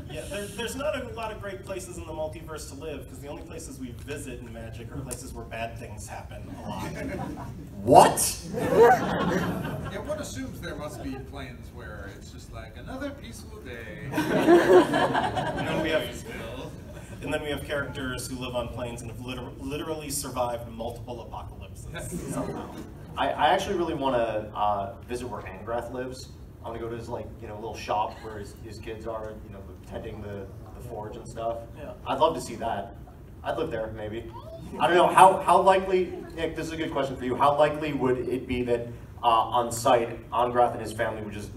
Yeah, there's not a lot of great places in the multiverse to live, because the only places we visit in Magic are places where bad things happen a lot. What? Yeah, one assumes there must be planes where it's just like another peaceful day. And then we have characters who live on planes and have literally survived multiple apocalypses somehow. I actually really want to visit where Angrath lives. I want to go to his little shop where his kids are, tending the forge and stuff. Yeah. I'd love to see that. I'd live there, maybe. I don't know, how likely, Nick, this is a good question for you. How likely would it be that on site, Angrath and his family would just,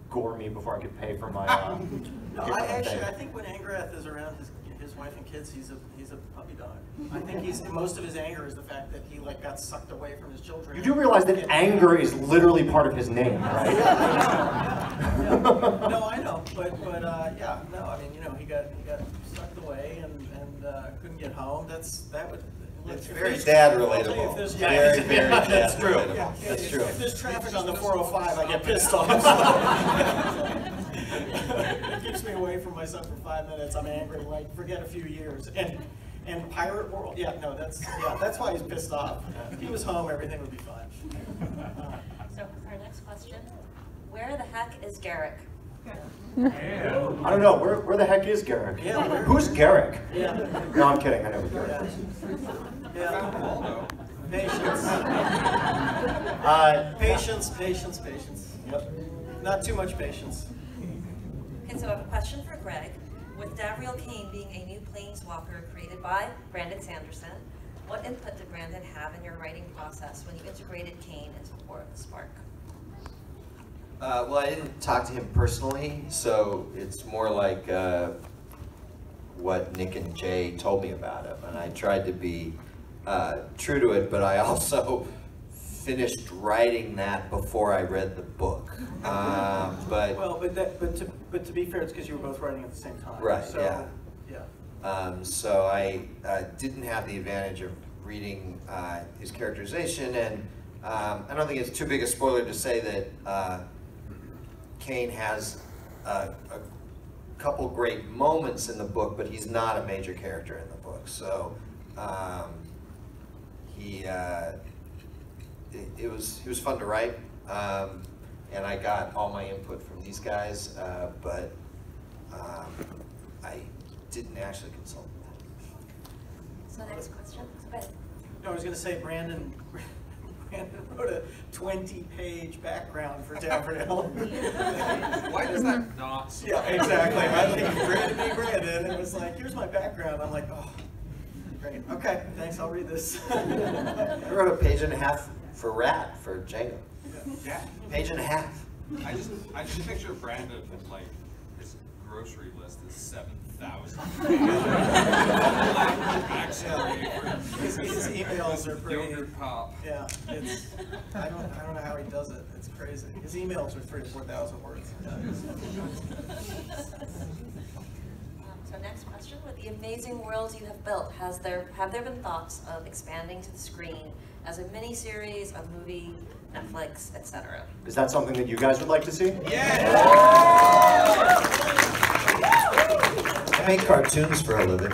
gore me before I could pay for my No, I think when Angrath is around his wife and kids, he's a puppy dog. I think most of his anger is the fact that he got sucked away from his children. You do realize that anger is literally part of his name, right? Yeah. No, I know, but yeah, no, I mean, he got sucked away and couldn't get home. It's very dad relatable. Very that's true. Yeah, That's true. If there's traffic on the 405, I get pissed off. It keeps me away from my son for 5 minutes. I'm angry, forget a few years. And Pirate World, that's why he's pissed off. If he was home, everything would be fine. So our next question, where the heck is Garrick? I don't know, where the heck is Garrick? Yeah, who's Garrick? Yeah. No, I'm kidding, I know who Garrick is. Yeah. Patience. Yep. Not too much patience. Okay, so I have a question for Greg. With Davriel Kane being a new planeswalker created by Brandon Sanderson, what input did Brandon have in your writing process when you integrated Kane into War of the Spark? Well, I didn't talk to him personally, so it's more like what Nick and Jay told me about him, and I tried to be true to it, but I also finished writing that before I read the book. But to be fair, it's because you were both writing at the same time. Right. So, yeah. So I didn't have the advantage of reading his characterization, and I don't think it's too big a spoiler to say that Kane has a couple great moments in the book, but he's not a major character in the book. So it was fun to write, and I got all my input from these guys, but I didn't actually consult with them. So next question. Go ahead. No, I was going to say Brandon wrote a 20-page background for Davriel. Why does that not? Yeah, exactly. Right? Brandon, and it was like, here's my background. I'm like, oh, great. Okay, thanks. I'll read this. I wrote a page and a half for Rat for Django. Yeah. Page and a half. I just picture Brandon like his grocery list is 7,000. His emails are pretty. Yogurt pop. Yeah, I don't know how he does it. It's crazy. His emails are 3,000 to 4,000 words. So next question, with the amazing worlds you have built, have there been thoughts of expanding to the screen as a mini-series, a movie, Netflix, etc.? Is that something that you guys would like to see? Yeah! I make cartoons for a living.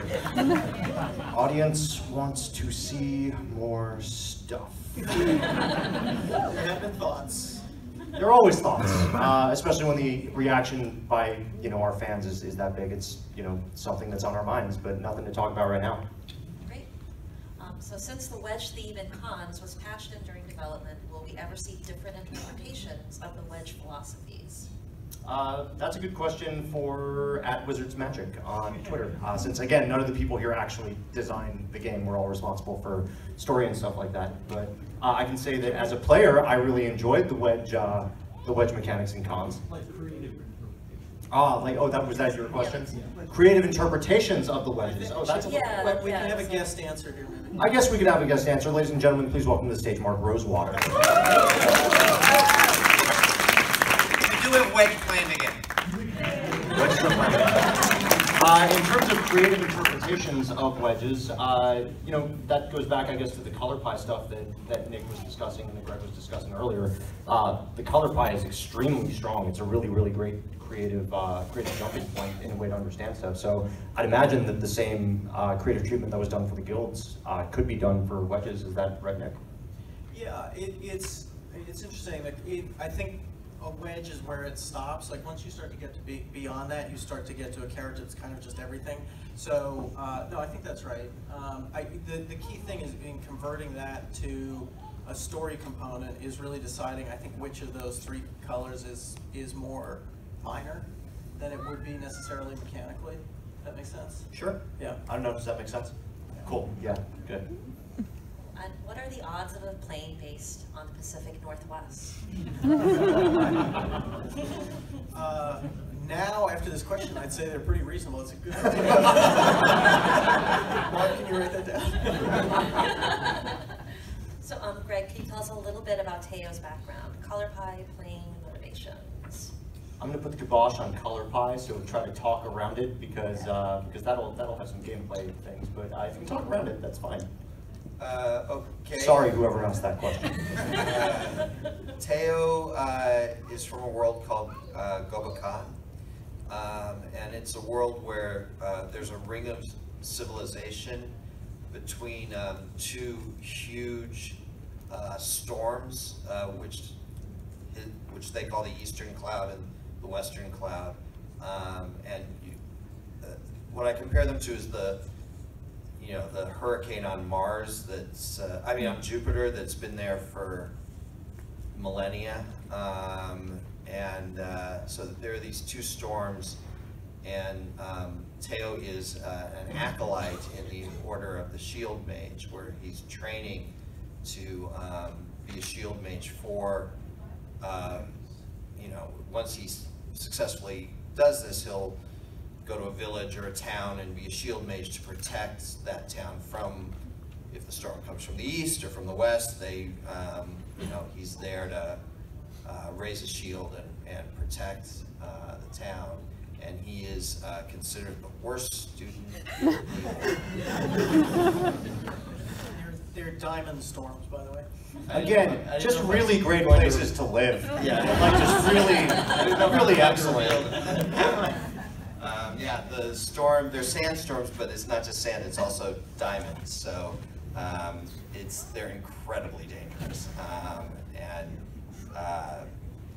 Audience wants to see more stuff. There have been thoughts. There are always thoughts, especially when the reaction by our fans is that big. It's something that's on our minds, but nothing to talk about right now. Great. So since the wedge theme in cons was patched in during development, will we ever see different interpretations of the wedge philosophies? That's a good question for @WizardsMagic on Twitter. Since again, none of the people here actually designed the game, we're all responsible for story and stuff like that. But I can say that as a player, I really enjoyed the wedge mechanics in cons. Like creative interpretations. Was that your question? Yeah. Creative interpretations of the wedges. Oh, that's. We can have a guest answer here, maybe. I guess we could have a guest answer, ladies and gentlemen. Please welcome to the stage Mark Rosewater. We have wedge planned again. In terms of creative interpretations of wedges, that goes back, I guess, to the color pie stuff that Nick was discussing and that Greg was discussing earlier. The color pie is extremely strong. It's a really, really great creative jumping point in a way to understand stuff. So I'd imagine that the same creative treatment that was done for the guilds could be done for wedges. Is that right, Nick? Yeah, it's interesting. I think a wedge is where it stops. Like once you start to get to beyond that, you start to get to a character that's kind of just everything. So no, I think that's right. The key thing is in converting that to a story component is really deciding, I think, which of those three colors is more minor than it would be necessarily mechanically. That makes sense? Sure. Yeah. I don't know. Does that make sense? Cool. Yeah. Good. And what are the odds of a plane based on the Pacific Northwest? Now, after this question, I'd say they're pretty reasonable. It's a good idea. Mark, can you write that down? So, Greg, can you tell us a little bit about Teo's background? Color pie, playing motivations. I'm going to put the kibosh on color pie, so try to talk around it because that'll have some gameplay things. But if you can talk around it, that's fine. Okay. Sorry, whoever asked that question. Teo is from a world called Gobakan, and it's a world where there's a ring of civilization between two huge storms, which they call the Eastern Cloud and the Western Cloud. What I compare them to is the hurricane on Mars on Jupiter that's been there for millennia. So there are these two storms, and Teo is an acolyte in the Order of the Shield Mage, where he's training to be a Shield Mage for, once he successfully does this, he'll go to a village or a town and be a shield mage to protect that town from, if the storm comes from the east or from the west, he's there to raise a shield and protect the town. And he is considered the worst student. They're diamond storms, by the way. Again, just really great places to live. Yeah. Like just really excellent. Yeah, they're sandstorms, but it's not just sand, it's also diamonds. So they're incredibly dangerous.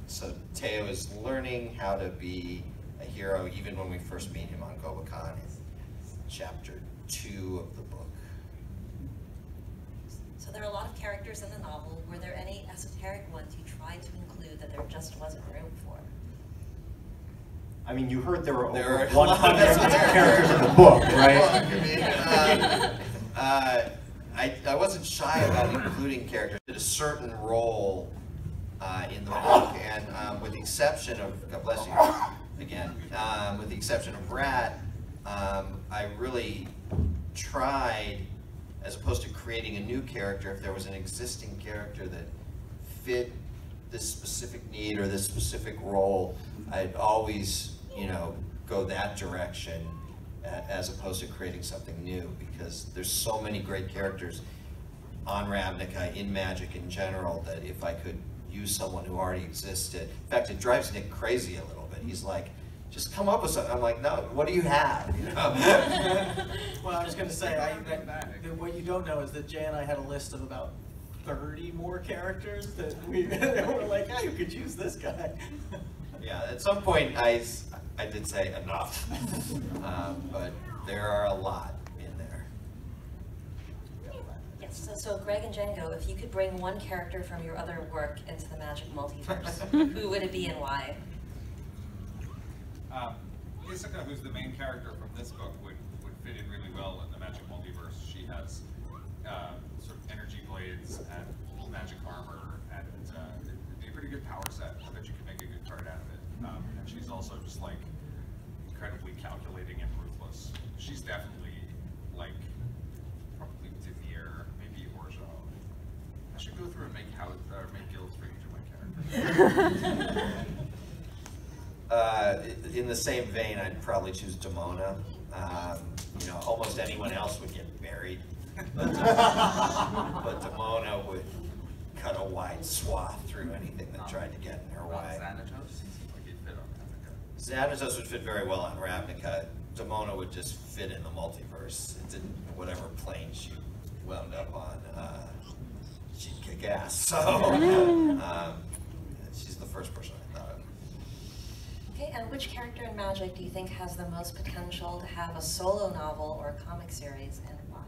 So Teo is learning how to be a hero even when we first meet him on Gobakan in chapter 2 of the book. So there are a lot of characters in the novel. Were there any esoteric ones you tried to include that there just wasn't room for? I mean, you heard there were over a 100 characters in the book, right? I wasn't shy about including characters in a certain role in the book, and with the exception of, God bless you, again, with the exception of Rat, I really tried, as opposed to creating a new character, if there was an existing character that fit this specific need or this specific role, I'd always, go that direction as opposed to creating something new, because there's so many great characters on Ravnica, in Magic in general, that if I could use someone who already existed. In fact, it drives Nick crazy a little bit. He's like, just come up with something. I'm like, no, what do you have? You know? Well, I was going to say, what you don't know is that Jay and I had a list of about 30 more characters that we were like, oh, you could use this guy. Yeah, at some point I did say enough, but there are a lot in there. Yes, so Greg and Django, if you could bring one character from your other work into the Magic multiverse, who would it be and why? ECCC, who's the main character from this book, would fit in really well in the Magic multiverse. She has sort of energy blades and magic armor, and it'd be a pretty good power set. I bet you could make a good card out of it. And she's also just like incredibly calculating and ruthless. She's definitely like probably Demir, maybe Orjo. I should go through and make guilds for each of my characters. In the same vein, I'd probably choose Demona. You know, almost anyone else would get buried, but Demona would cut a wide swath through anything that tried to get in her way. Xanatos seems like he'd fit on Ravnica. Xanatos would fit very well on Ravnica. Demona would just fit in the multiverse. It didn't, whatever plane she wound up on, she'd kick ass. So she's the first person I thought of. Okay, and which character in Magic do you think has the most potential to have a solo novel or a comic series, and why?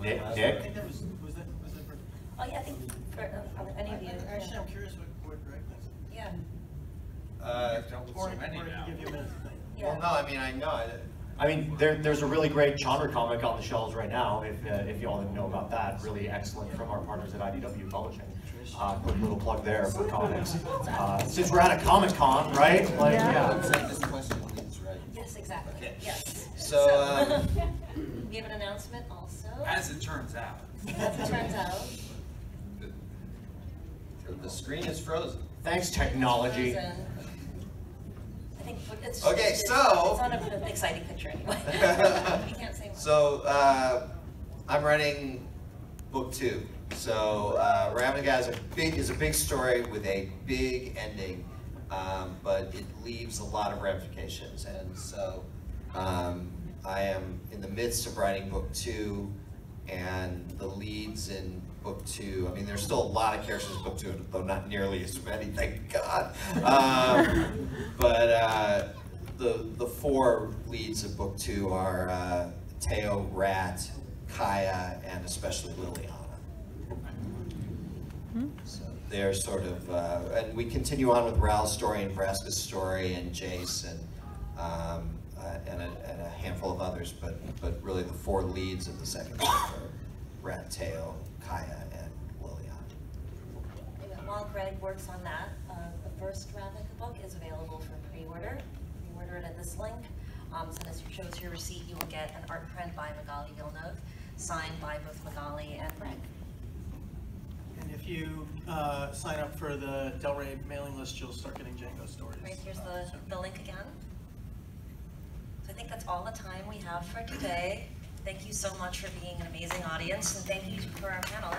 Dick? I think that was that for, Oh yeah, I think for any of you. actually, I'm curious what Greg thinks. Yeah. I've dealt with Or so many I now. can give you a minute to think. Yeah. Well, no, I mean, I know. I mean, there's a really great genre comic on the shelves right now, if y'all didn't know about that. Really excellent from our partners at IDW Publishing. Quick little plug there for comics. Since we're at a Comic Con, right? Like, yeah. This question leads, right? Yes, exactly. Okay. Yes. So, we have an announcement also. As it turns out. As it turns out. the screen is frozen. Thanks, technology. Frozen. I think it's Okay, it's so- not an exciting picture anyway. You can't say much. So I'm writing book 2. So Ravnica is a big story with a big ending, but it leaves a lot of ramifications. And so I am in the midst of writing book 2, and the leads in book 2. I mean, there's still a lot of characters in book 2, though not nearly as many, thank God. But the 4 leads of book 2 are Teo, Rat, Kaya, and especially Liliana. So they're sort of, and we continue on with Ral's story and Vraska's story and Jace and a handful of others, but really the 4 leads of the second book are Rat, Teo, Kaya, and Liliana. While Greg works on that, the first Ravnica book is available for pre-order. Pre-order it at this link. So as you shows your receipt, you will get an art print by Magali Villeneuve, signed by both Magali and Greg. And if you sign up for the Del Rey mailing list, you'll start getting Django stories. Right, here's the link again. So I think that's all the time we have for today. Thank you so much for being an amazing audience, and thank you for our panelists.